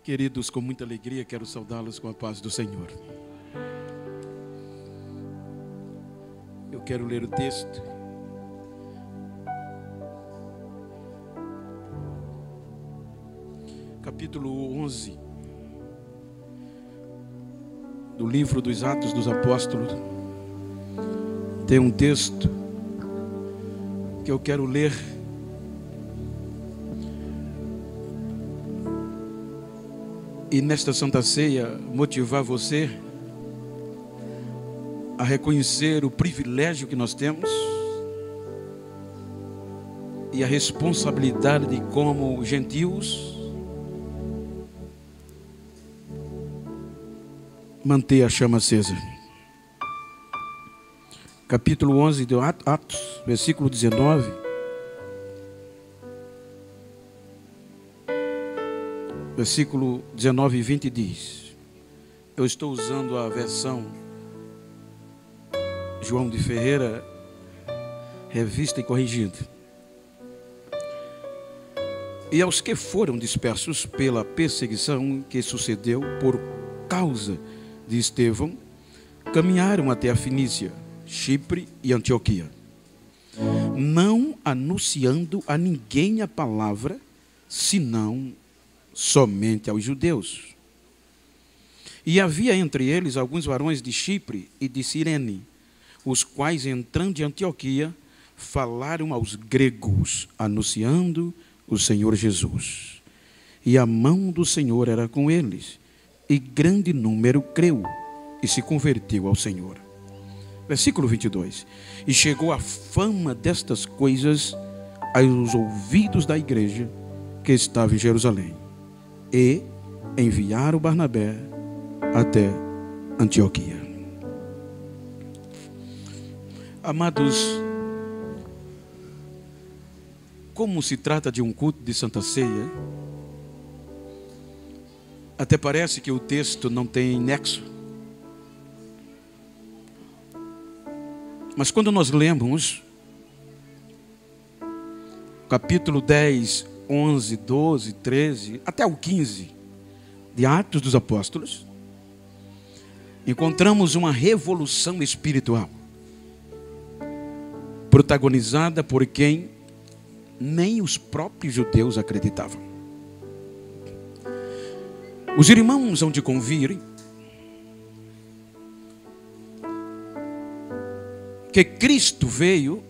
Queridos, com muita alegria quero saudá-los com a paz do Senhor. Eu quero ler o texto. Capítulo 11 do livro dos Atos dos Apóstolos. Tem um texto que eu quero ler. E nesta Santa Ceia, motivar você a reconhecer o privilégio que nós temos e a responsabilidade de, como gentios, manter a chama acesa. Capítulo 11 de Atos, versículo 19. Versículo 19 e 20 diz: eu estou usando a versão João de Ferreira, revista e corrigida. E aos que foram dispersos pela perseguição que sucedeu por causa de Estevão, caminharam até a Fenícia, Chipre e Antioquia, não anunciando a ninguém a palavra, senão somente aos judeus. E havia entre eles alguns varões de Chipre e de Cirene, os quais, entrando de Antioquia, falaram aos gregos, anunciando o Senhor Jesus. E a mão do Senhor era com eles, e grande número creu e se converteu ao Senhor. Versículo 22. E chegou a fama destas coisas aos ouvidos da igreja que estava em Jerusalém, e enviaram Barnabé até Antioquia. Amados, como se trata de um culto de Santa Ceia, até parece que o texto não tem nexo. Mas quando nós lemos capítulo 10, 11, 12, 13, até o 15 de Atos dos Apóstolos, encontramos uma revolução espiritual protagonizada por quem nem os próprios judeus acreditavam. Os irmãos hão de convir que Cristo veio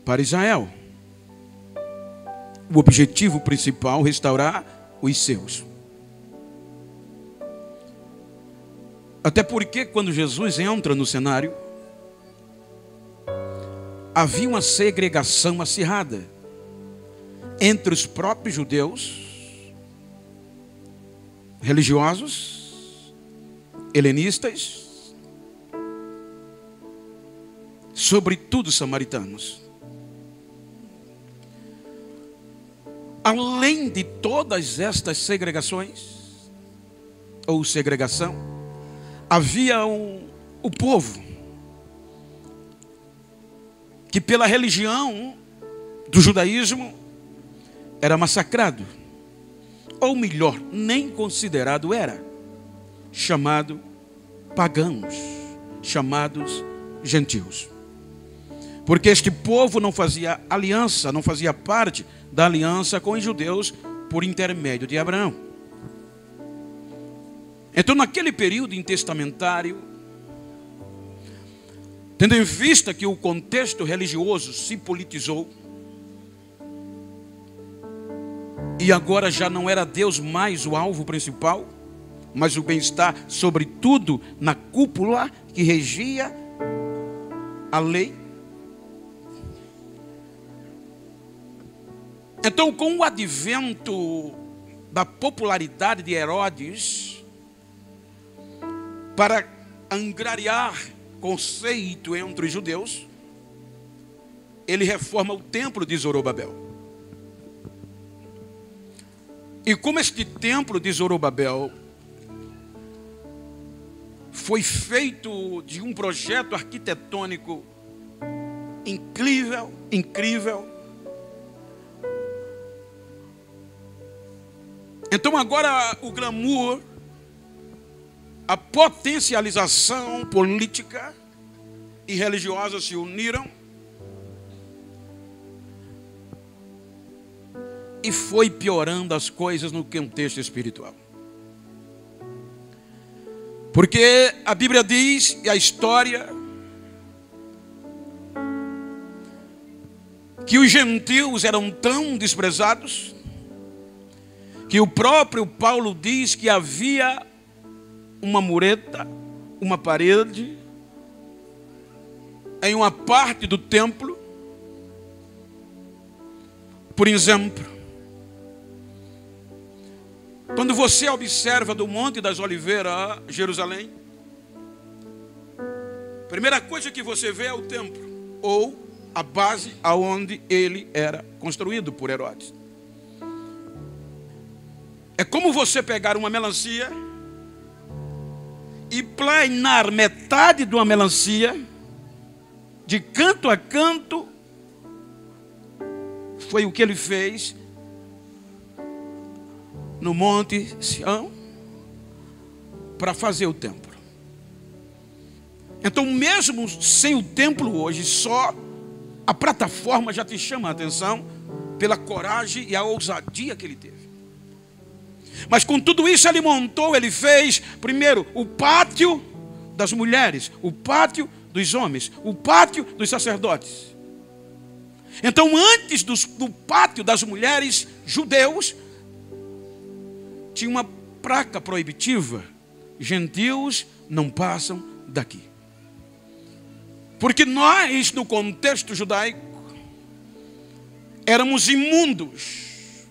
para Israel. O objetivo principal, restaurar os seus. Até porque quando Jesus entra no cenário, havia uma segregação acirrada entre os próprios judeus, religiosos, helenistas, sobretudo samaritanos. Além de todas estas segregações, ou segregação, havia o povo que pela religião do judaísmo era massacrado, ou melhor, nem considerado era, chamado pagãos, chamados gentios. Porque este povo não fazia aliança, não fazia parte da aliança com os judeus por intermédio de Abraão. Então, naquele período intestamentário, tendo em vista que o contexto religioso se politizou, e agora já não era Deus mais o alvo principal, mas o bem-estar, sobretudo na cúpula que regia a lei. Então, com o advento da popularidade de Herodes, para angariar conceito entre os judeus, ele reforma o templo de Zorobabel. E como este templo de Zorobabel foi feito de um projeto arquitetônico incrível, Então agora o glamour, a potencialização política e religiosa se uniram e foi piorando as coisas no contexto espiritual. Porque a Bíblia diz, e a história, que os gentios eram tão desprezados, que o próprio Paulo diz que havia uma mureta, uma parede, em uma parte do templo. Por exemplo, quando você observa do Monte das Oliveiras a Jerusalém, a primeira coisa que você vê é o templo, ou a base aonde ele era construído por Herodes. É como você pegar uma melancia e planar metade de uma melancia, de canto a canto. Foi o que ele fez no Monte Sião para fazer o templo. Então, mesmo sem o templo hoje, só a plataforma já te chama a atenção pela coragem e a ousadia que ele teve. Mas com tudo isso ele montou, ele fez primeiro o pátio das mulheres, o pátio dos homens, o pátio dos sacerdotes. Então, antes do pátio das mulheres judeus, tinha uma placa proibitiva: gentios não passam daqui. Porque nós, no contexto judaico, éramos imundos,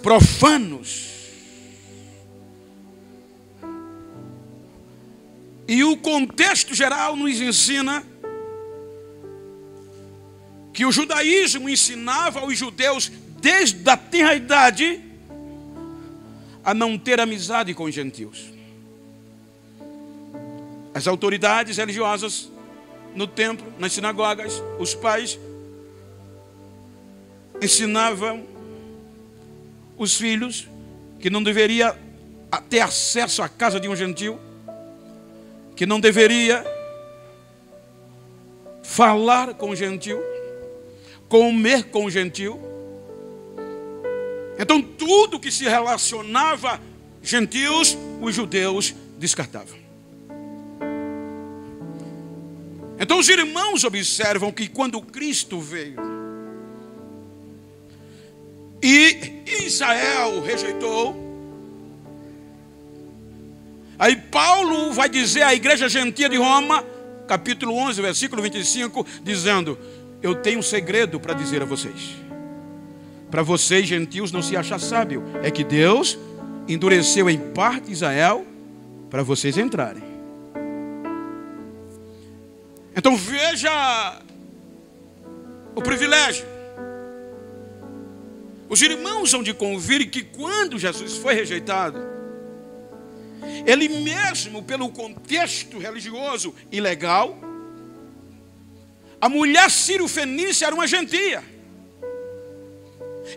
profanos. E o contexto geral nos ensina que o judaísmo ensinava aos judeus, desde a tenra idade, a não ter amizade com os gentios. As autoridades religiosas no templo, nas sinagogas, os pais ensinavam os filhos que não deveria ter acesso à casa de um gentio, que não deveria falar com o gentio, comer com o gentio. Então tudo que se relacionava a gentios, os judeus descartavam. Então os irmãos observam que quando Cristo veio e Israel rejeitou, aí Paulo vai dizer à igreja gentia de Roma, capítulo 11, versículo 25, dizendo: eu tenho um segredo para dizer a vocês. Para vocês gentios não se achar sábio, é que Deus endureceu em parte Israel para vocês entrarem. Então veja o privilégio. Os irmãos hão de convir que quando Jesus foi rejeitado, ele mesmo, pelo contexto religioso e legal, a mulher sírio-fenícia era uma gentia.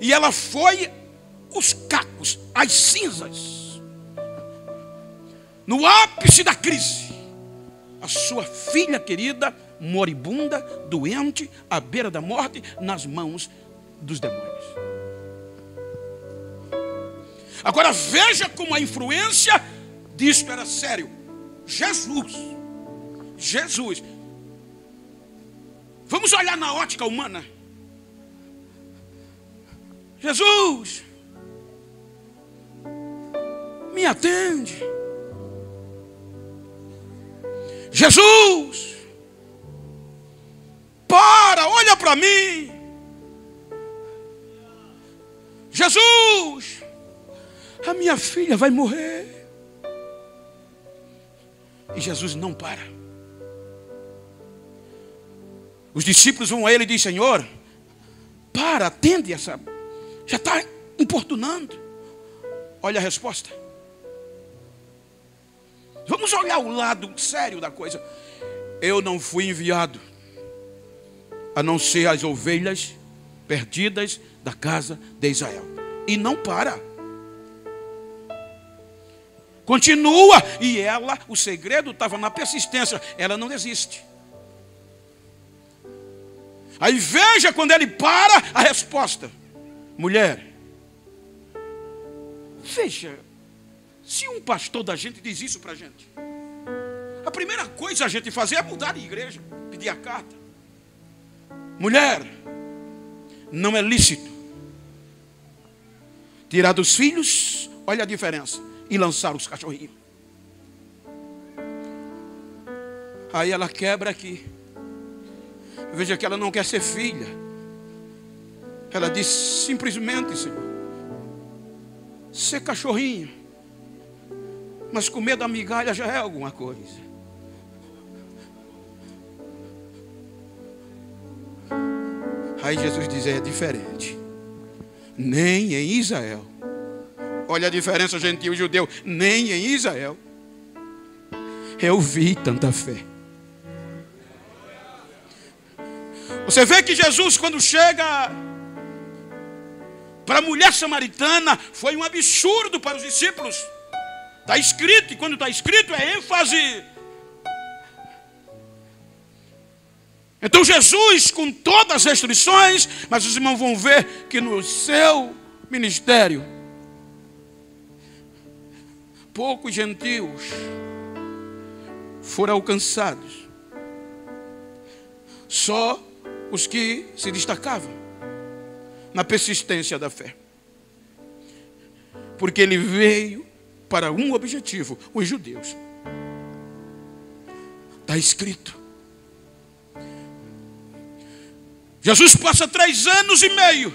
E ela foi os cacos, as cinzas, no ápice da crise, a sua filha querida, moribunda, doente, à beira da morte, nas mãos dos demônios. Agora veja como a influência disto era sério. Jesus. Vamos olhar na ótica humana. Jesus, me atende. Jesus, olha para mim. Jesus, a minha filha vai morrer. E Jesus não para. Os discípulos vão a ele e dizem: Senhor, atende essa... Já está importunando. Olha a resposta. Vamos olhar o lado sério da coisa. Eu não fui enviado a não ser as ovelhas perdidas da casa de Israel. E não para. Continua. E ela, o segredo estava na persistência. Ela não desiste. Aí veja quando ele para a resposta. Mulher, veja, se um pastor da gente diz isso para a gente, a primeira coisa a gente fazer é mudar de igreja, pedir a carta. Mulher, não é lícito tirar dos filhos, olha a diferença, e lançar os cachorrinhos. Aí ela quebra aqui. Veja que ela não quer ser filha. Ela diz simplesmente, Senhor, ser cachorrinho, mas comer da migalha já é alguma coisa. Aí Jesus diz, é diferente. Nem em Israel. Olha a diferença, gentil e judeu. Nem em Israel eu vi tanta fé. Você vê que Jesus, quando chega para a mulher samaritana, foi um absurdo para os discípulos. Está escrito, e quando está escrito é ênfase. Então Jesus, com todas as restrições, mas os irmãos vão ver que no seu ministério, poucos gentios foram alcançados. Só os que se destacavam na persistência da fé. Porque ele veio para um objetivo, os judeus. Está escrito. Jesus passa 3 anos e meio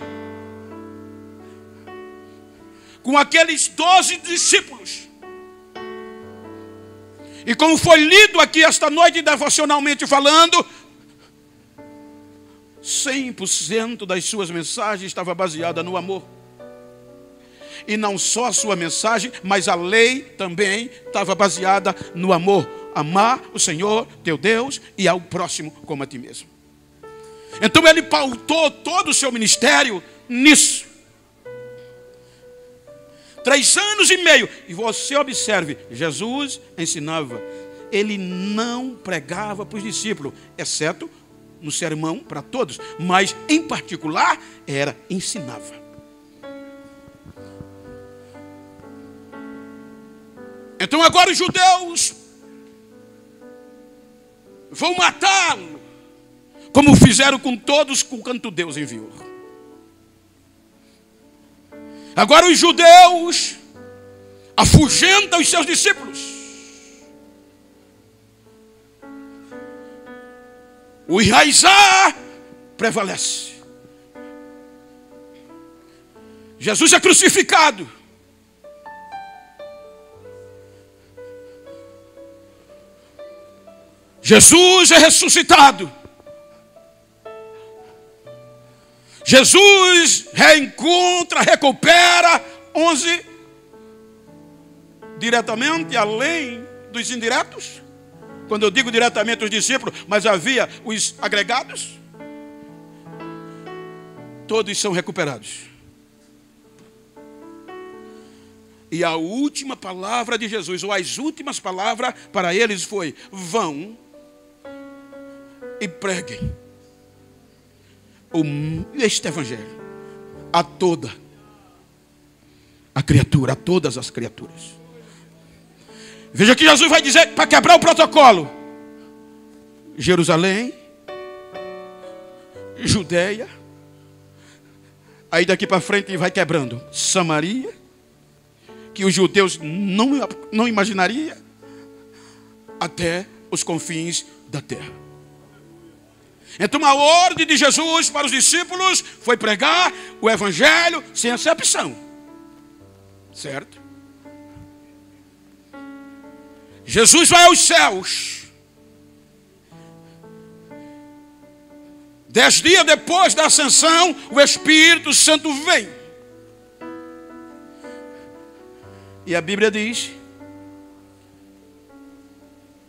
com aqueles 12 discípulos. E como foi lido aqui esta noite, devocionalmente falando, 100% das suas mensagens estava baseada no amor. E não só a sua mensagem, mas a lei também estava baseada no amor. Amar o Senhor, teu Deus, e ao próximo como a ti mesmo. Então ele pautou todo o seu ministério nisso. 3 anos e meio. E você observe, Jesus ensinava. Ele não pregava para os discípulos, exceto no sermão para todos, mas em particular ensinava. Então agora os judeus vão matá-lo, como fizeram com todos com quanto Deus enviou. Agora os judeus afugentam os seus discípulos. O enraizar prevalece. Jesus é crucificado. Jesus é ressuscitado. Jesus reencontra, recupera 11 diretamente, além dos indiretos. Quando eu digo diretamente os discípulos, mas havia os agregados. Todos são recuperados. E a última palavra de Jesus, ou as últimas palavras para eles foi: vão e preguem este evangelho a toda a criatura, a todas as criaturas. Veja que Jesus vai dizer, para quebrar o protocolo: Jerusalém, Judeia, aí daqui para frente vai quebrando Samaria, que os judeus não imaginariam, até os confins da terra. Então a ordem de Jesus para os discípulos foi pregar o evangelho sem acepção. Certo? Jesus vai aos céus. 10 dias depois da ascensão, o Espírito Santo vem. E a Bíblia diz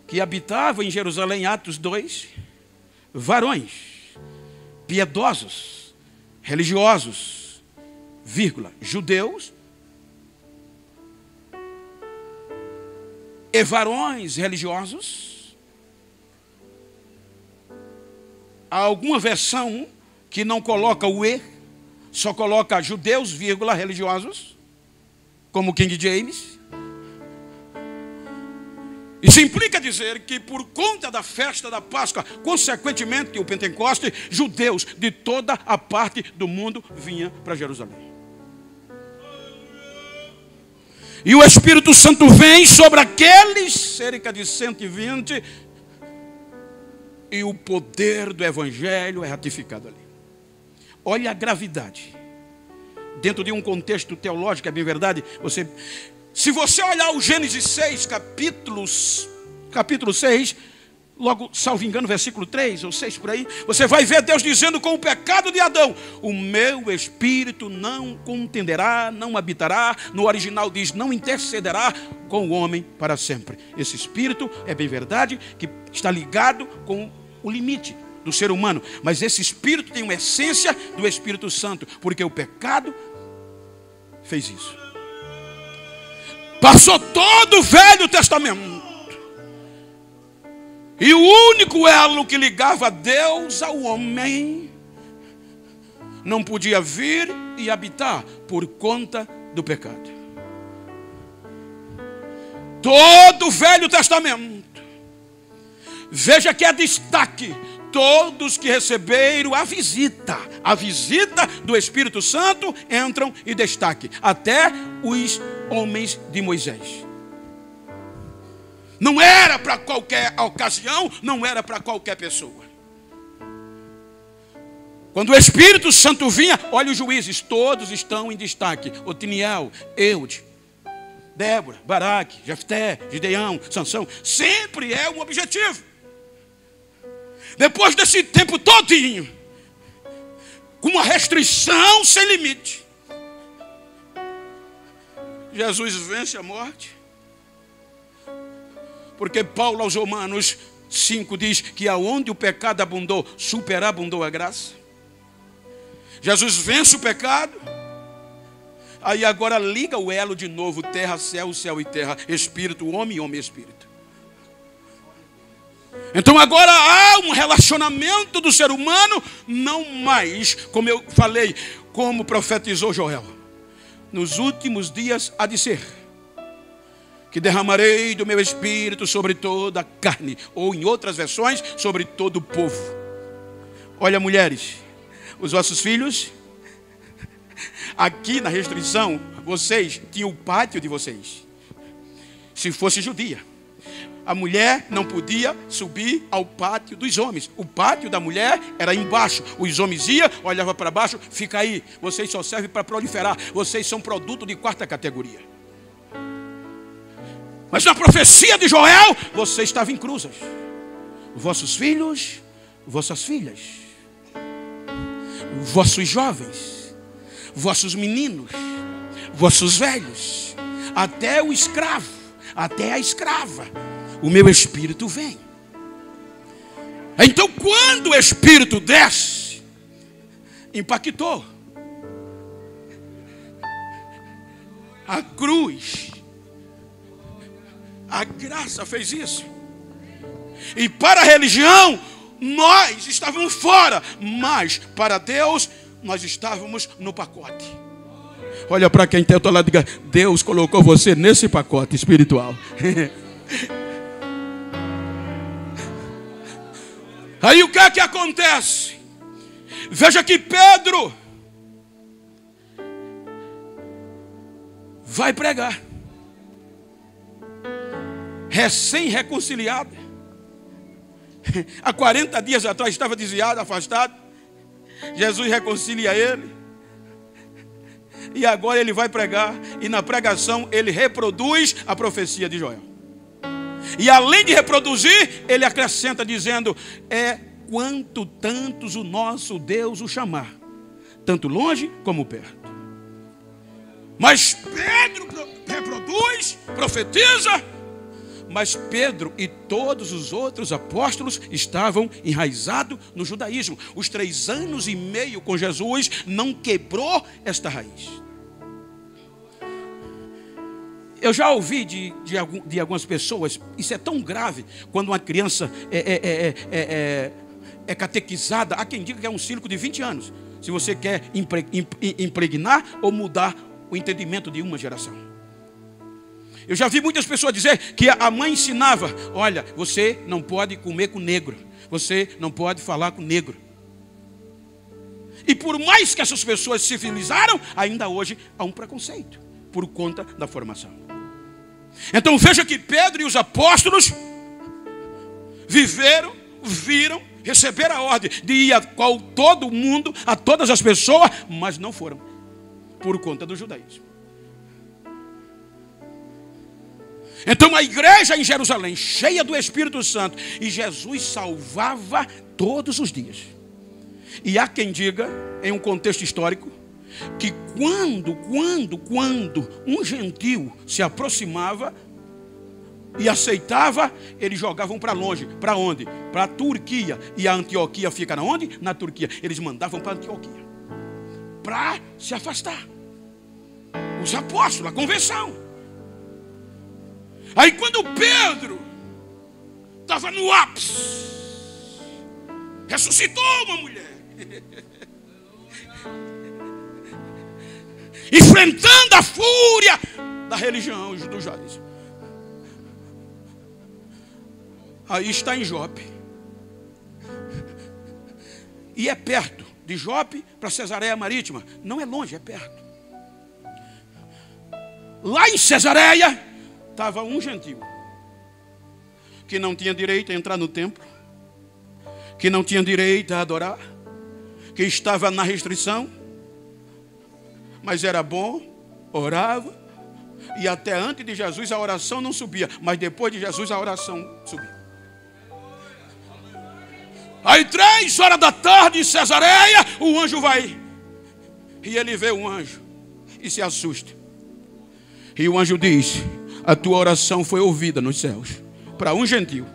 que habitavam em Jerusalém, Atos 2, varões piedosos, religiosos, judeus, e varões religiosos. Há alguma versão que não coloca o e, só coloca judeus, vírgula, religiosos, como King James. Isso implica dizer que por conta da festa da Páscoa, consequentemente o Pentecoste, judeus de toda a parte do mundo vinham para Jerusalém. E o Espírito Santo vem sobre aqueles, cerca de 120, e o poder do Evangelho é ratificado ali. Olha a gravidade. Dentro de um contexto teológico, é bem verdade, se você olhar o Gênesis 6, capítulo 6, logo, salvo engano, versículo 3 ou 6 por aí, você vai ver Deus dizendo com o pecado de Adão: o meu espírito não contenderá, não habitará. No original diz: não intercederá com o homem para sempre. Esse espírito, é bem verdade, que está ligado com o limite do ser humano, mas esse espírito tem uma essência do Espírito Santo, porque o pecado fez isso. Passou todo o Velho Testamento, e o único elo que ligava Deus ao homem não podia vir e habitar por conta do pecado. Todo o Velho Testamento, veja que é destaque: todos que receberam a visita do Espírito Santo entram em destaque, até os homens de Moisés. Não era para qualquer ocasião, não era para qualquer pessoa. Quando o Espírito Santo vinha, olha os juízes, todos estão em destaque: Otiniel, Eude, Débora, Baraque, Jefté, Gideão, Sansão. Sempre é um objetivo. Depois desse tempo todinho, com uma restrição sem limite, Jesus vence a morte. Porque Paulo aos Romanos 5 diz que aonde o pecado abundou, superabundou a graça. Jesus vence o pecado. Aí agora liga o elo de novo: terra, céu, céu e terra, espírito, homem, homem, espírito. Então agora há um relacionamento do ser humano, não mais, como eu falei, como profetizou Joel: nos últimos dias há de ser que derramarei do meu espírito sobre toda a carne, ou em outras versões, sobre todo o povo. Olha, mulheres, os vossos filhos, aqui na restrição, vocês tinham o pátio de vocês. Se fosse judia, a mulher não podia subir ao pátio dos homens. O pátio da mulher era embaixo. Os homens iam, olhavam para baixo: fica aí, vocês só servem para proliferar, vocês são produto de 4ª categoria. Mas na profecia de Joel, você estava em cruzes. Vossos filhos, vossas filhas, vossos jovens, vossos meninos, vossos velhos, até o escravo, até a escrava, o meu espírito vem. Então, quando o espírito desce, impactou. A cruz, a graça fez isso. E para a religião, nós estávamos fora, mas para Deus, nós estávamos no pacote. Olha para quem está ao teu lado e diga: Deus colocou você nesse pacote espiritual. Aí o que é que acontece? Veja que Pedro vai pregar, recém-reconciliado. Há 40 dias atrás estava desviado, afastado. Jesus reconcilia ele. E agora ele vai pregar. E na pregação ele reproduz a profecia de Joel. E além de reproduzir, ele acrescenta dizendo: é quanto tantos o nosso Deus o chamar, tanto longe como perto. Mas Pedro reproduz, profetiza. Mas Pedro e todos os outros apóstolos estavam enraizados no judaísmo. Os 3 anos e meio com Jesus não quebrou esta raiz. Eu já ouvi de algumas pessoas, isso é tão grave, quando uma criança é catequizada, há quem diga que é um ciclo de 20 anos, se você quer impregnar ou mudar o entendimento de uma geração. Eu já vi muitas pessoas dizer que a mãe ensinava: olha, você não pode comer com negro, você não pode falar com negro. E por mais que essas pessoas se civilizaram, ainda hoje há um preconceito, por conta da formação. Então veja que Pedro e os apóstolos viram, receberam a ordem de ir a todo mundo, a todas as pessoas, mas não foram, por conta do judaísmo. Então a igreja em Jerusalém, cheia do Espírito Santo, e Jesus salvava todos os dias. E há quem diga, em um contexto histórico, que quando um gentil se aproximava e aceitava, eles jogavam para longe. Para onde? Para a Turquia. E a Antioquia fica na onde? Na Turquia. Eles mandavam para a Antioquia, para se afastar. Os apóstolos, a convenção. Aí quando Pedro estava no ápice, ressuscitou uma mulher, enfrentando a fúria da religião dos judaísmo. Aí está em Jope, e é perto de Jope para Cesareia Marítima, não é longe, é perto. Lá em Cesareia estava um gentil que não tinha direito a entrar no templo, que não tinha direito a adorar, que estava na restrição, mas era bom, orava, e até antes de Jesus a oração não subia, mas depois de Jesus a oração subia. Aí 3 horas da tarde em Cesareia, o anjo vai, e ele vê um anjo e se assusta, e o anjo diz: a tua oração foi ouvida nos céus. Para um gentil.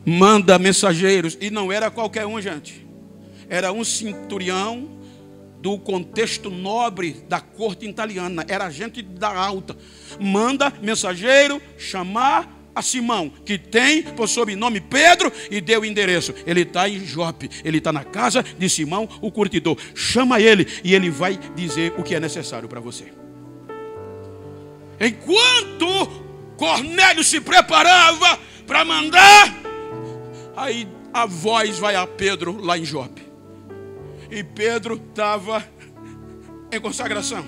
Manda mensageiros. E não era qualquer um, gente. Era um centurião do contexto nobre da corte italiana. Era gente da alta. Manda mensageiro chamar a Simão, que tem por sobrenome Pedro, e deu o endereço. Ele está em Jope. Ele está na casa de Simão, o curtidor. Chama ele e ele vai dizer o que é necessário para você. Enquanto Cornélio se preparava para mandar, aí a voz vai a Pedro lá em Jope. E Pedro estava em consagração.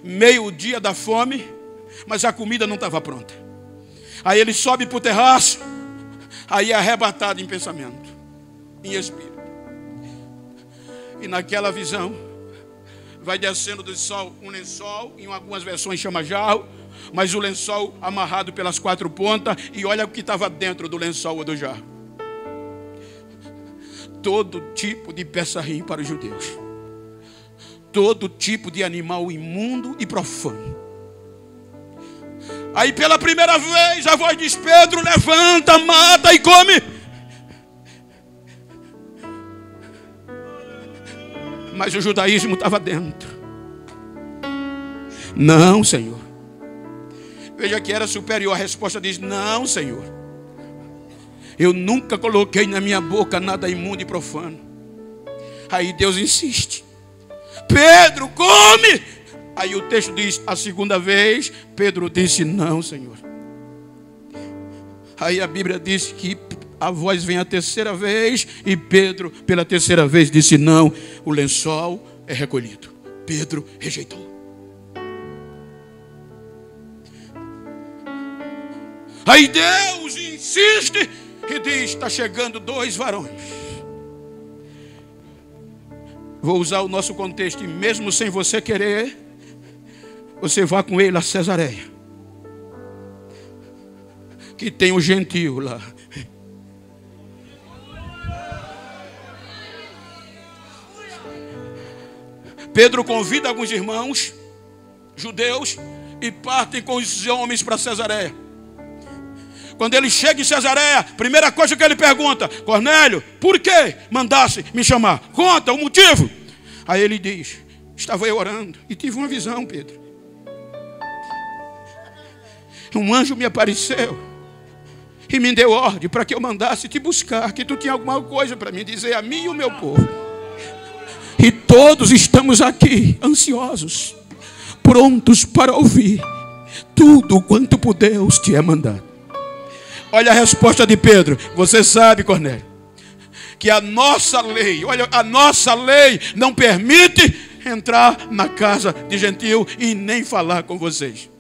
Meio-dia da fome, mas a comida não estava pronta. Aí ele sobe para o terraço, aí é arrebatado em pensamento, em espírito. E naquela visão, vai descendo do sol um lençol, em algumas versões chama jarro, mas o lençol amarrado pelas 4 pontas, e olha o que estava dentro do lençol ou do jarro. Todo tipo de peça-rim para os judeus. Todo tipo de animal imundo e profano. Aí pela primeira vez a voz diz: Pedro, levanta, mata e come. Mas o judaísmo estava dentro. Não, Senhor. Veja que era superior. A resposta diz: não, Senhor. Eu nunca coloquei na minha boca nada imundo e profano. Aí Deus insiste: Pedro, come. Aí o texto diz: a segunda vez Pedro disse: não, Senhor. Aí a Bíblia diz que a voz vem a terceira vez, e Pedro pela terceira vez disse: não, o lençol é recolhido. Pedro rejeitou. Aí Deus insiste e diz: está chegando 2 varões. Vou usar o nosso contexto, e mesmo sem você querer, você vá com ele a Cesareia, que tem um gentil lá. Pedro convida alguns irmãos judeus e partem com os homens para Cesareia. Quando ele chega em Cesareia, primeira coisa que ele pergunta: Cornélio, por que mandasse me chamar? Conta o motivo. Aí ele diz: estava eu orando e tive uma visão, Pedro. Um anjo me apareceu e me deu ordem para que eu mandasse te buscar, que tu tinha alguma coisa para me dizer a mim e o meu povo. E todos estamos aqui, ansiosos, prontos para ouvir tudo quanto por Deus te é mandado. Olha a resposta de Pedro. Você sabe, Cornélio, que a nossa lei, olha, a nossa lei não permite entrar na casa de gentio e nem falar com vocês.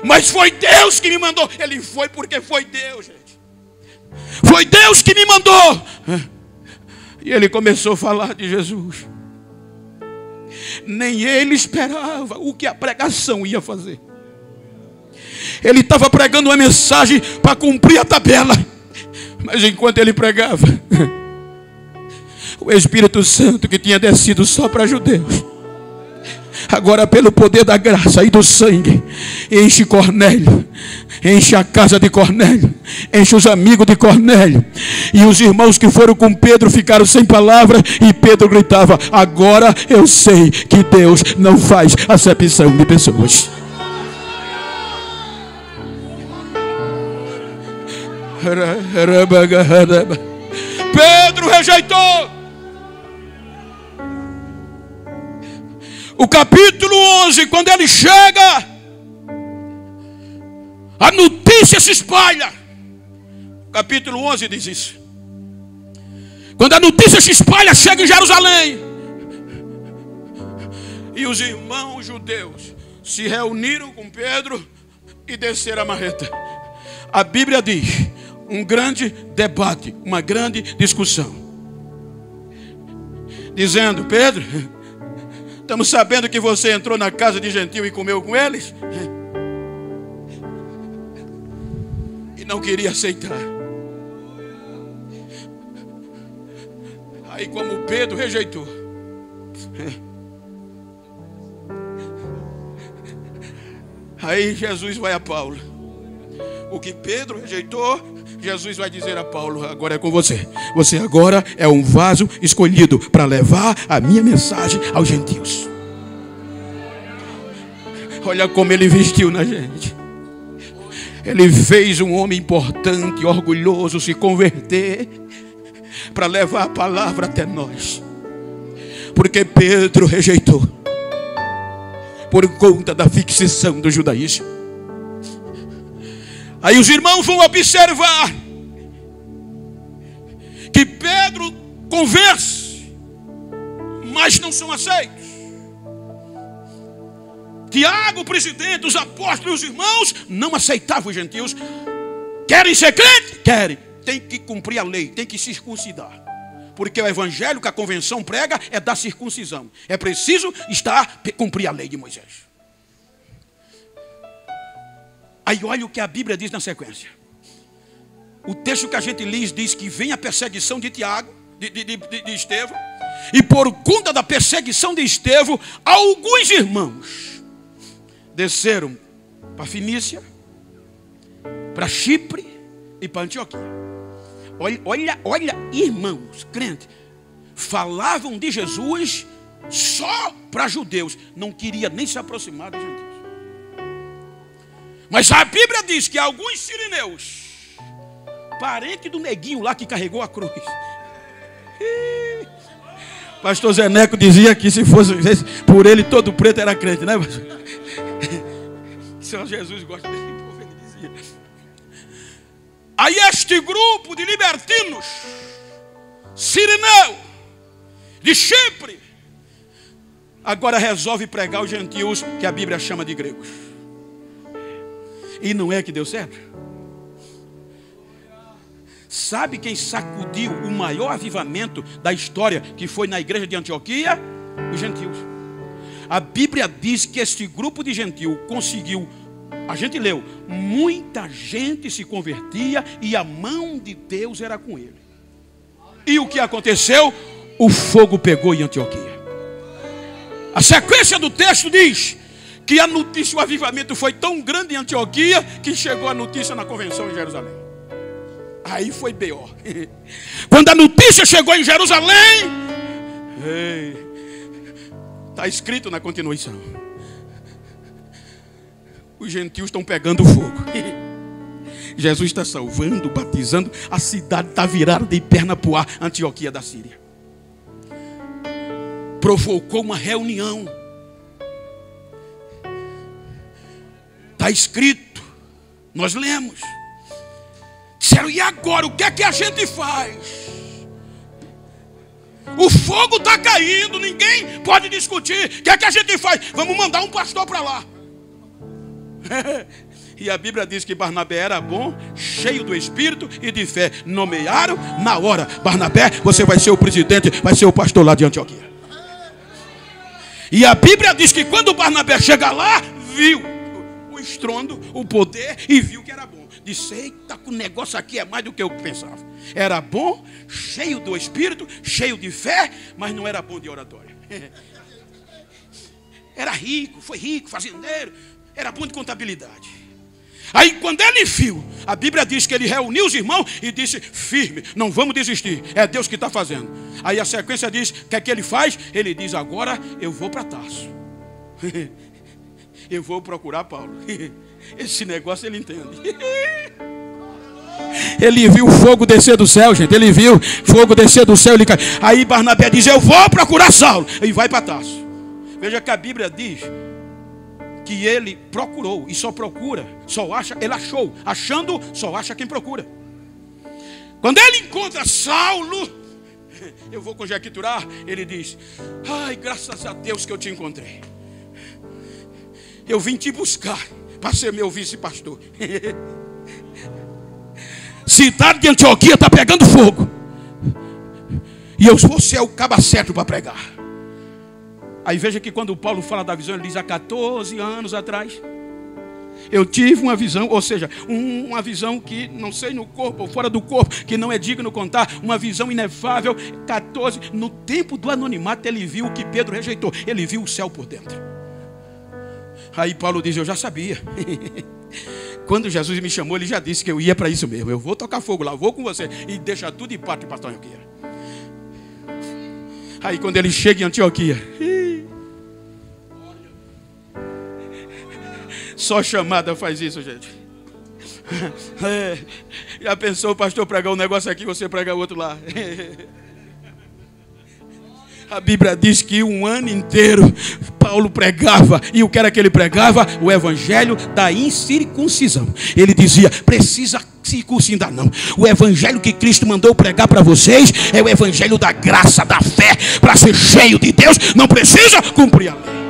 Mas foi Deus que me mandou. Ele foi porque foi Deus, gente. Foi Deus que me mandou. E ele começou a falar de Jesus. Nem ele esperava o que a pregação ia fazer. Ele estava pregando uma mensagem para cumprir a tabela. Mas enquanto ele pregava, o Espírito Santo, que tinha descido só para judeus, agora pelo poder da graça e do sangue, enche Cornélio, enche a casa de Cornélio, enche os amigos de Cornélio. E os irmãos que foram com Pedro ficaram sem palavra. E Pedro gritava: agora eu sei que Deus não faz acepção de pessoas. Pedro rejeitou. O capítulo 11, quando ele chega, a notícia se espalha. O capítulo 11 diz isso. Quando a notícia se espalha, chega em Jerusalém. E os irmãos judeus se reuniram com Pedro e desceram a marreta. A Bíblia diz: um grande debate, uma grande discussão. Dizendo: Pedro, estamos sabendo que você entrou na casa de gentio e comeu com eles. E não queria aceitar. Aí, como Pedro rejeitou, aí Jesus vai a Paulo. O que Pedro rejeitou, Jesus vai dizer a Paulo: agora é com você. Você agora é um vaso escolhido para levar a minha mensagem aos gentios. Olha como ele investiu na gente. Ele fez um homem importante, orgulhoso, se converter para levar a palavra até nós. Porque Pedro rejeitou por conta da fixação do judaísmo. Aí os irmãos vão observar que Pedro convence, mas não são aceitos. Tiago, o presidente, os apóstolos e os irmãos não aceitavam os gentios. Querem ser crentes? Querem. Tem que cumprir a lei, tem que circuncidar. Porque o evangelho que a convenção prega é da circuncisão. É preciso cumprir a lei de Moisés. Aí olha o que a Bíblia diz na sequência. O texto que a gente lê diz que vem a perseguição de Tiago, de Estevão. E por conta da perseguição de Estevão, alguns irmãos desceram para Fenícia, para Chipre e para Antioquia. Olha, irmãos, crentes, falavam de Jesus só para judeus. Não queria nem se aproximar dos gentios. Mas a Bíblia diz que alguns sirineus, parente do neguinho lá que carregou a cruz. Pastor Zé Neco dizia que se fosse por ele todo preto era crente, né? Senhor Jesus gosta desse povo, ele dizia. Aí este grupo de libertinos, sirineu, de Chipre, agora resolve pregar aos gentios, que a Bíblia chama de gregos. E não é que deu certo? Sabe quem sacudiu o maior avivamento da história, que foi na igreja de Antioquia? Os gentios. A Bíblia diz que este grupo de gentios conseguiu, a gente leu, muita gente se convertia e a mão de Deus era com ele. E o que aconteceu? O fogo pegou em Antioquia. A sequência do texto diz que a notícia, o avivamento foi tão grande em Antioquia que chegou a notícia na convenção em Jerusalém. Aí foi B.O. Quando a notícia chegou em Jerusalém, Está escrito na continuação. Os gentios estão pegando fogo. Jesus está salvando, batizando. A cidade está virada de perna para o ar. Antioquia da Síria provocou uma reunião. Está escrito, nós lemos. Disseram, e agora, o que é que a gente faz? O fogo está caindo, ninguém pode discutir. O que é que a gente faz? Vamos mandar um pastor para lá. E a Bíblia diz que Barnabé era bom, cheio do Espírito e de fé. Nomearam na hora. Barnabé, você vai ser o presidente, vai ser o pastor lá de Antioquia. E a Bíblia diz que quando Barnabé chega lá, viu o estrondo, o poder, e viu que era bom. Disse, eita, o negócio aqui é mais do que eu pensava. Era bom, cheio do Espírito, cheio de fé, mas não era bom de oratória. Era rico, foi rico, fazendeiro, era bom de contabilidade. Aí quando ele viu, a Bíblia diz que ele reuniu os irmãos e disse, firme, não vamos desistir, é Deus que está fazendo. Aí a sequência diz, o que é que ele faz? Ele diz, agora eu vou para Tarso. Eu vou procurar Paulo. Esse negócio ele entende. Ele viu o fogo descer do céu, gente. Ele viu fogo descer do céu. Ele cai. Aí Barnabé diz, eu vou procurar Saulo. E vai para Tarso. Veja que a Bíblia diz que ele procurou. E só procura, só acha, ele achou. Achando, só acha quem procura. Quando ele encontra Saulo, eu vou conjecturar, ele diz, ai, graças a Deus que eu te encontrei. Eu vim te buscar para ser meu vice-pastor. Cidade de Antioquia está pegando fogo. E você é o caba certo para pregar. Aí veja que quando Paulo fala da visão, ele diz, há 14 anos atrás, eu tive uma visão, ou seja, uma visão que não sei no corpo ou fora do corpo, que não é digno contar, uma visão inefável. 14, no tempo do anonimato ele viu o que Pedro rejeitou, ele viu o céu por dentro. Aí Paulo diz, eu já sabia. Quando Jesus me chamou, ele já disse que eu ia para isso mesmo. Eu vou tocar fogo lá, vou com você. E deixa tudo em parte para Antioquia. Aí quando ele chega em Antioquia, só chamada faz isso, gente. Já pensou o pastor pregar um negócio aqui, você pregar outro lá? A Bíblia diz que um ano inteiro Paulo pregava. E o que era que ele pregava? O evangelho da incircuncisão. Ele dizia, precisa circuncidar não. O evangelho que Cristo mandou pregar para vocês é o evangelho da graça, da fé. Para ser cheio de Deus, não precisa cumprir a lei.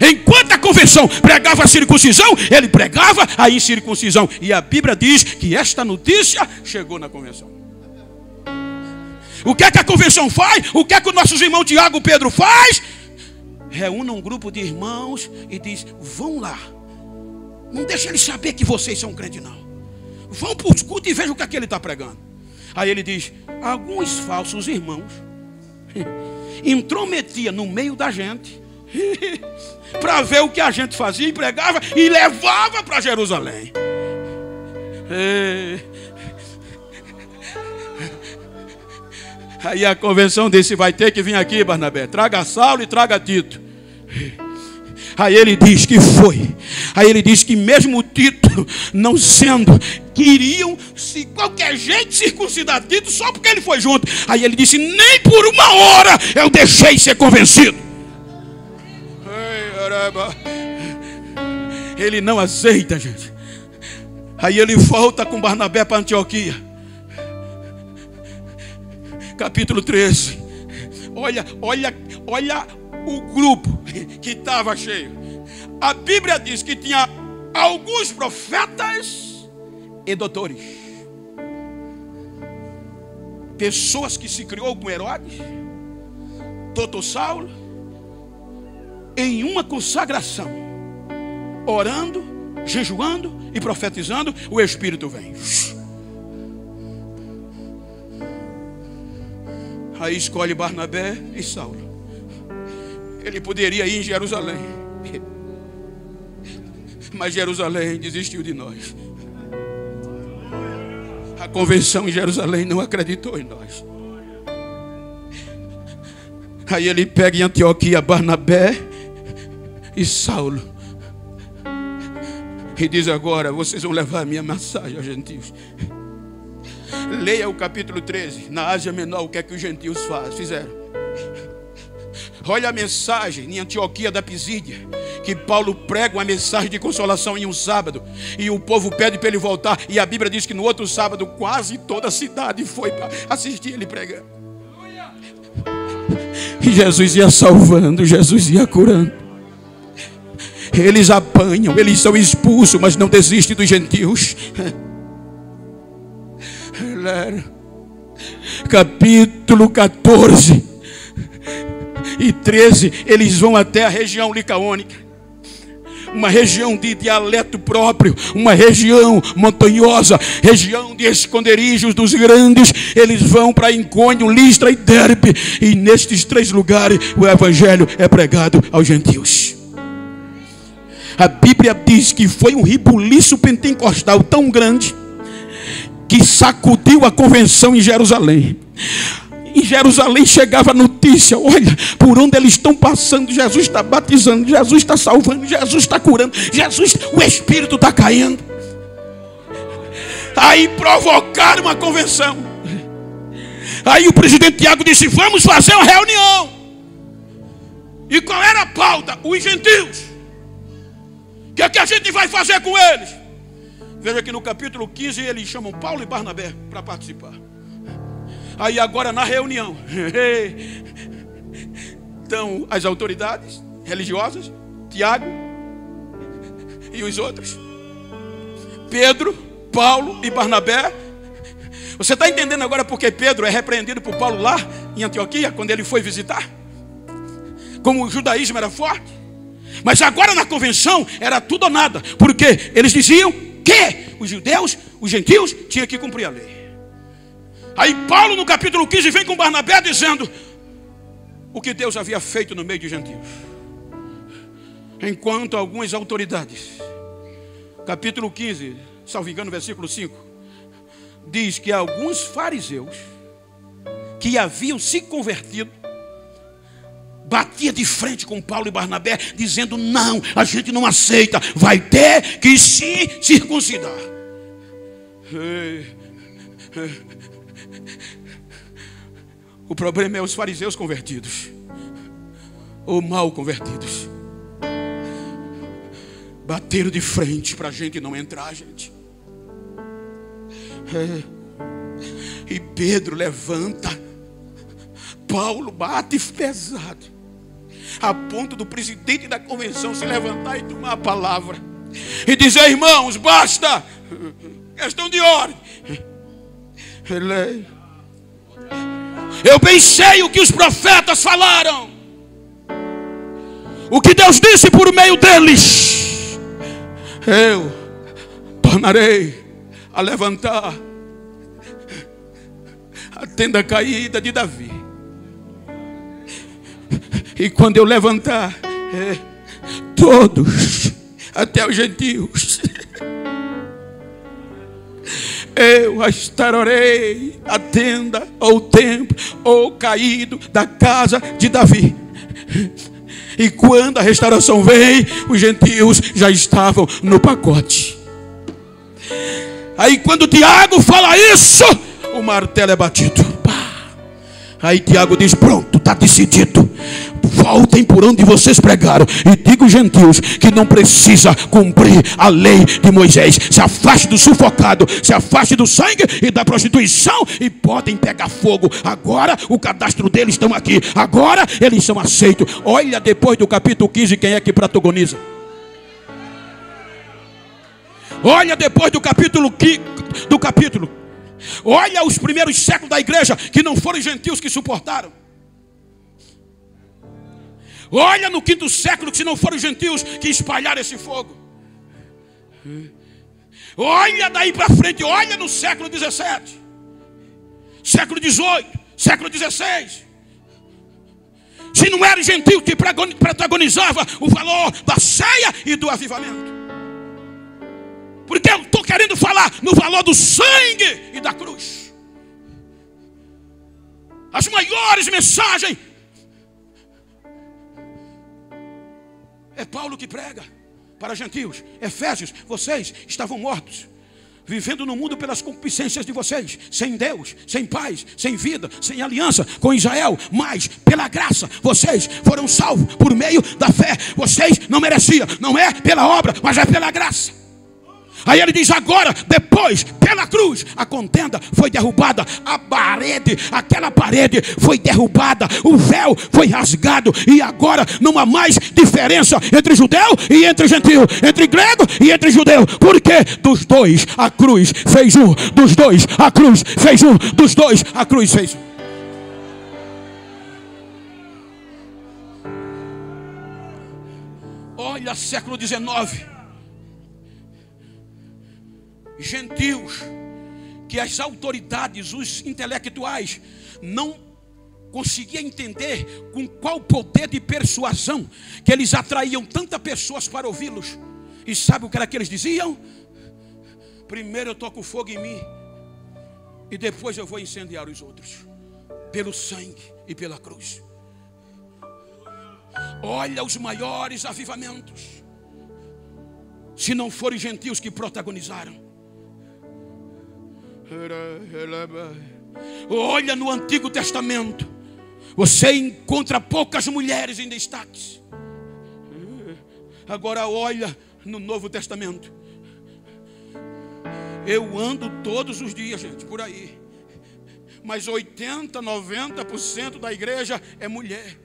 Enquanto a convenção pregava a circuncisão, ele pregava a incircuncisão. E a Bíblia diz que esta notícia chegou na convenção. O que é que a convenção faz? O que é que os nossos irmãos Tiago e Pedro faz? Reúne um grupo de irmãos e diz, vão lá. Não deixa ele saber que vocês são crentes não. Vão para os cultos e vejam o que é que ele está pregando. Aí ele diz, alguns falsos irmãos intrometia no meio da gente para ver o que a gente fazia e pregava e levava para Jerusalém. Aí a convenção disse, vai ter que vir aqui, Barnabé, traga Saulo e traga Tito. Aí ele diz que foi. Aí ele diz que mesmo Tito não sendo, queriam se qualquer jeito circuncidar Tito só porque ele foi junto. Aí ele disse, nem por uma hora eu deixei ser convencido. Ele não aceita, gente. Aí ele volta com Barnabé para Antioquia. Capítulo 13. Olha o grupo que estava cheio. A Bíblia diz que tinha alguns profetas e doutores. Pessoas que se criou com Herodes, doutor Saulo, em uma consagração, orando, jejuando e profetizando, o Espírito vem. Aí escolhe Barnabé e Saulo. Ele poderia ir em Jerusalém, mas Jerusalém desistiu de nós. A convenção em Jerusalém não acreditou em nós. Aí ele pega em Antioquia Barnabé e Saulo e diz: agora vocês vão levar a minha mensagem aos gentios. Leia o capítulo 13. Na Ásia Menor, o que é que os gentios fizeram? Olha a mensagem em Antioquia da Pisídia, que Paulo prega uma mensagem de consolação em um sábado, e o povo pede para ele voltar, e a Bíblia diz que no outro sábado quase toda a cidade foi para assistir ele pregando. E Jesus ia salvando, Jesus ia curando. Eles apanham, eles são expulsos, mas não desistem dos gentios. Capítulo 14 e 13, eles vão até a região licaônica, uma região de dialeto próprio, uma região montanhosa, região de esconderijos dos grandes. Eles vão para Icônio, Listra e Derbe, e nestes 3 lugares o evangelho é pregado aos gentios. A Bíblia diz que foi um rebuliço pentecostal tão grande que sacudiu a convenção em Jerusalém. Em Jerusalém chegava a notícia: olha, por onde eles estão passando, Jesus está batizando, Jesus está salvando, Jesus está curando, Jesus, o Espírito está caindo. Aí provocaram uma convenção. Aí o presidente Tiago disse: vamos fazer uma reunião. E qual era a pauta? Os gentios. O que é que a gente vai fazer com eles? Veja que no capítulo 15 eles chamam Paulo e Barnabé para participar. Aí agora na reunião estão as autoridades religiosas, Tiago e os outros, Pedro, Paulo e Barnabé. Você está entendendo agora porque Pedro é repreendido por Paulo lá em Antioquia, quando ele foi visitar? Como o judaísmo era forte. Mas agora na convenção era tudo ou nada, porque eles diziam que os judeus, os gentios, tinham que cumprir a lei. Aí Paulo no capítulo 15 vem com Barnabé dizendo o que Deus havia feito no meio de gentios. Enquanto algumas autoridades, capítulo 15, salvo engano, versículo 5, diz que alguns fariseus que haviam se convertido batia de frente com Paulo e Barnabé, dizendo: não, a gente não aceita, vai ter que se circuncidar. O problema é os fariseus convertidos, ou mal convertidos. Bateram de frente para a gente não entrar, gente. E Pedro levanta, Paulo bate pesado, a ponto do presidente da convenção se levantar e tomar a palavra e dizer: irmãos, basta, questão de ordem. Eu bem sei o que os profetas falaram, o que Deus disse por meio deles. Eu tornarei a levantar a tenda caída de Davi. E quando eu levantar, todos, até os gentios, eu restaurarei a tenda, ou o templo, ou caído da casa de Davi. E quando a restauração vem, os gentios já estavam no pacote. Aí quando Tiago fala isso, o martelo é batido. Aí Tiago diz: pronto, está decidido. Voltem por onde vocês pregaram e digam aos gentios que não precisa cumprir a lei de Moisés. Se afaste do sufocado, se afaste do sangue e da prostituição, e podem pegar fogo. Agora o cadastro deles estão aqui, agora eles são aceitos. Olha depois do capítulo 15 quem é que protagoniza. Olha depois do capítulo. Olha os primeiros séculos da igreja, que não foram os gentios que suportaram. Olha no 5º século, que se não foram os gentios que espalharam esse fogo. Olha daí para frente, olha no século 17, século 18, século 16. Se não era gentil que protagonizava o valor da ceia e do avivamento. Porque eu estou querendo falar no valor do sangue e da cruz. As maiores mensagens É Paulo que prega para gentios. Efésios, vocês estavam mortos, vivendo no mundo pelas concupiscências de vocês, sem Deus, sem paz, sem vida, sem aliança com Israel. Mas pela graça vocês foram salvos por meio da fé. Vocês não mereciam, não é pela obra, mas é pela graça. Aí ele diz agora, depois, pela cruz, a contenda foi derrubada, a parede, aquela parede foi derrubada, o véu foi rasgado, e agora não há mais diferença entre judeu e entre gentio, entre grego e entre judeu, porque dos dois a cruz fez um, dos dois a cruz fez um, dos dois a cruz fez um. Olha, século XIX. Gentios que as autoridades, os intelectuais não conseguiam entender com qual poder de persuasão que eles atraíam tantas pessoas para ouvi-los. E sabe o que era que eles diziam? Primeiro eu toco fogo em mim e depois eu vou incendiar os outros, pelo sangue e pela cruz. Olha os maiores avivamentos, se não forem gentios que protagonizaram. Olha no Antigo Testamento, você encontra poucas mulheres em destaque. Agora olha no Novo Testamento. Eu ando todos os dias, gente, por aí, mas 80, 90% da igreja é mulher.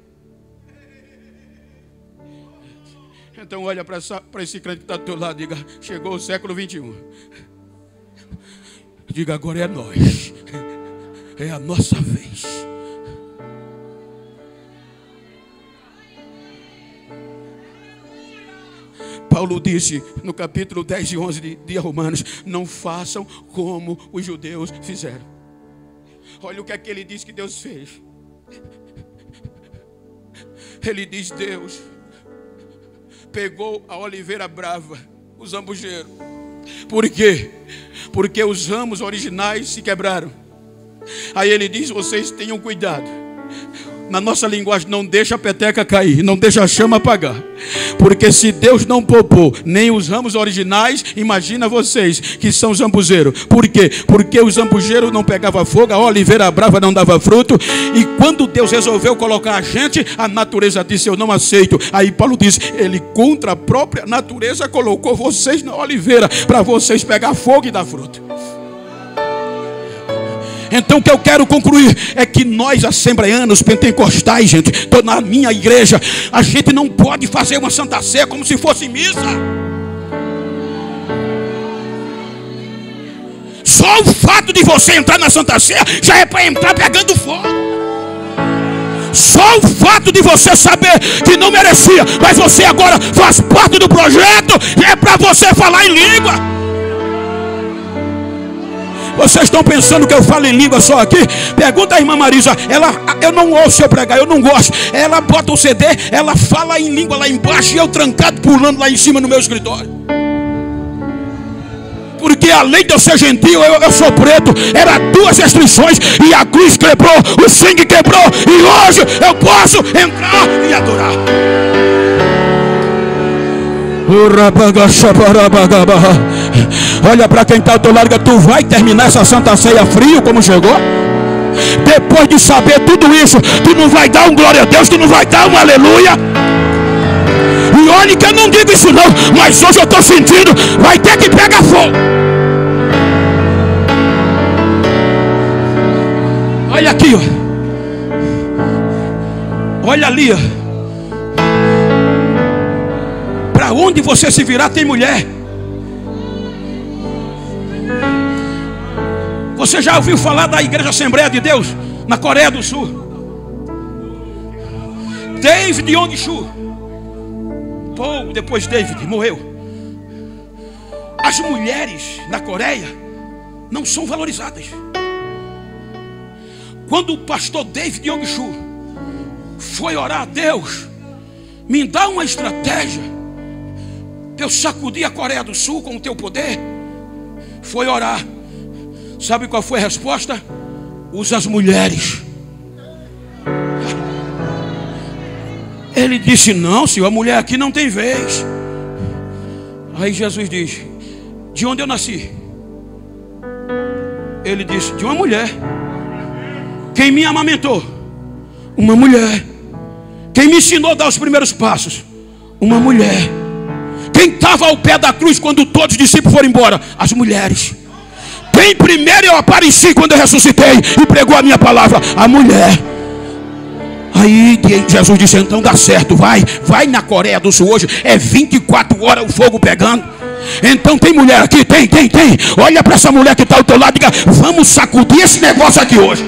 Então olha para esse crente que está do teu lado, diga: chegou o século 21. Diga: agora é nós, é a nossa vez. Paulo disse no capítulo 10 e 11 de Romanos: não façam como os judeus fizeram. Olha o que é que ele diz que Deus fez. Ele diz: Deus pegou a oliveira brava, o zambujeiro. Por quê? Porque os ramos originais se quebraram. Aí ele diz: vocês tenham cuidado. Na nossa linguagem, não deixa a peteca cair, não deixa a chama apagar. Porque se Deus não poupou nem os ramos originais, imagina vocês que são zambuzeiros. Por quê? Porque o zambujeiro não pegava fogo, a oliveira brava não dava fruto. E quando Deus resolveu colocar a gente, a natureza disse: eu não aceito. Aí Paulo diz: ele contra a própria natureza colocou vocês na oliveira, para vocês pegar fogo e dar fruto. Então o que eu quero concluir é que nós, assembleanos, pentecostais, gente, estou na minha igreja, a gente não pode fazer uma Santa Ceia como se fosse missa. Só o fato de você entrar na Santa Ceia já é para entrar pegando fogo. Só o fato de você saber que não merecia, mas você agora faz parte do projeto, é para você falar em língua. Vocês estão pensando que eu falo em língua só aqui? Pergunta a irmã Marisa. Eu não ouço eu pregar, eu não gosto. Ela bota o CD, ela fala em língua lá embaixo e eu trancado pulando lá em cima no meu escritório. Porque além de eu ser gentil, eu sou preto. Era 2 restrições e a cruz quebrou, o sangue quebrou. E hoje eu posso entrar e adorar. Olha para quem está ao teu lado, tu vai terminar essa Santa Ceia frio como chegou? Depois de saber tudo isso, tu não vai dar um glória a Deus, tu não vai dar um aleluia? E olha que eu não digo isso não, mas hoje eu estou sentindo, vai ter que pegar fogo. Olha aqui, ó. Olha ali, ó. Para onde você se virar tem mulher. Você já ouviu falar da Igreja Assembleia de Deus na Coreia do Sul? David Yong-Soo, ou depois David morreu. As mulheres na Coreia não são valorizadas. Quando o pastor David Yong-Soo foi orar a Deus: me dá uma estratégia para eu sacudir a Coreia do Sul com o teu poder, foi orar. Sabe qual foi a resposta? Usa as mulheres. Ele disse: não, senhor, a mulher aqui não tem vez. Aí Jesus diz: de onde eu nasci? Ele disse: de uma mulher. Quem me amamentou? Uma mulher. Quem me ensinou a dar os primeiros passos? Uma mulher. Quem estava ao pé da cruz quando todos os discípulos foram embora? As mulheres. Quem primeiro eu apareci quando eu ressuscitei e pregou a minha palavra? A mulher. Aí Jesus disse: então dá certo, vai na Coreia do Sul hoje, é 24 horas o fogo pegando. Então tem mulher aqui? Tem. Olha para essa mulher que está ao teu lado e diga: vamos sacudir esse negócio aqui hoje.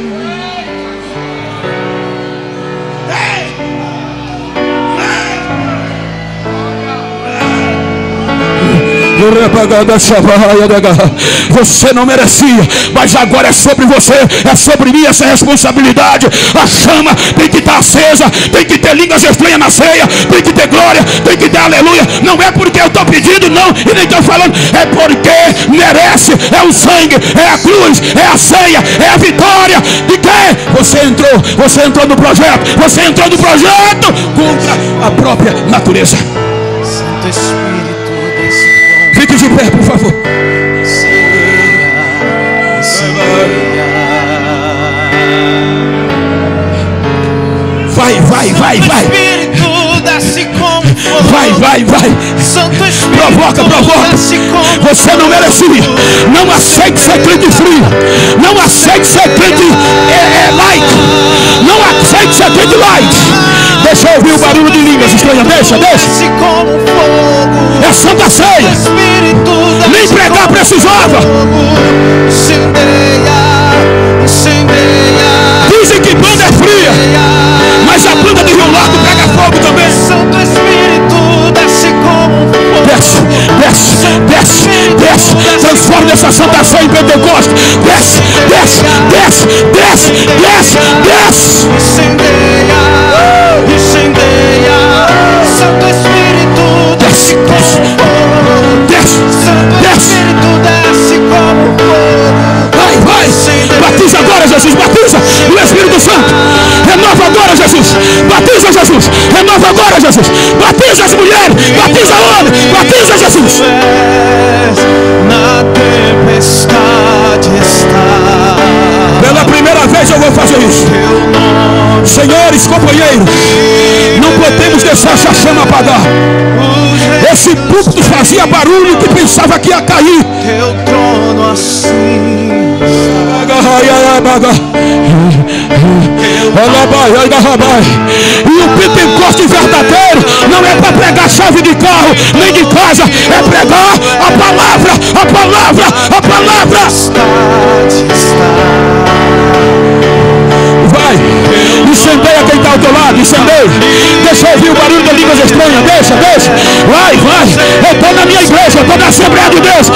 Você não merecia, mas agora é sobre você, é sobre mim essa responsabilidade. A chama tem que estar acesa, tem que ter línguas estranhas na ceia, tem que ter glória, tem que ter aleluia. Não é porque eu estou pedindo, não, e nem estou falando, é porque merece. É o sangue, é a cruz, é a ceia, é a vitória. De quem? Você entrou no projeto, você entrou no projeto contra a própria natureza. Santo Espírito, fique de pé, por favor. Vai. Espírito, desce como fogo. Vai. Santo Espírito, Provoca. Você não merecia. Não aceite ser crente frio. Não aceite ser crente light. Não aceite ser crente light. Deixa eu ouvir o barulho de línguas estranhas. Deixa. Desce como fogo. É Santa Ceia. Nem pregar precisava. Dizem que banda é fria, mas a banda de Rio Largo pega fogo também. Santo Espírito, desce como fogo. Desce. Transforma essa Santa Ceia em Pentecostes. Desce. Incendeia. Santo Espírito, desce como fogo. Santo Espírito, desce como fogo. Vai. Batiza agora, Jesus. Batiza no Espírito Santo. Renova agora, Jesus. Batiza, Jesus. Renova agora, Jesus. Batiza as mulheres. Batiza o homem. Batiza, Jesus. Na tempestade está. Pela primeira vez eu vou fazer isso. Senhores, companheiros, não podemos deixar essa chama apagar. Esse púlpito fazia barulho que pensava que ia cair. Teu trono assim. E o Pentecoste verdadeiro não é para pregar chave de carro nem de casa, é pregar a palavra. Vai, incendeia quem está ao teu lado, incendeia. Deixa eu ouvir o barulho de línguas estranhas. Deixa. Vai. Eu estou na minha igreja, eu estou na Assembleia de Deus.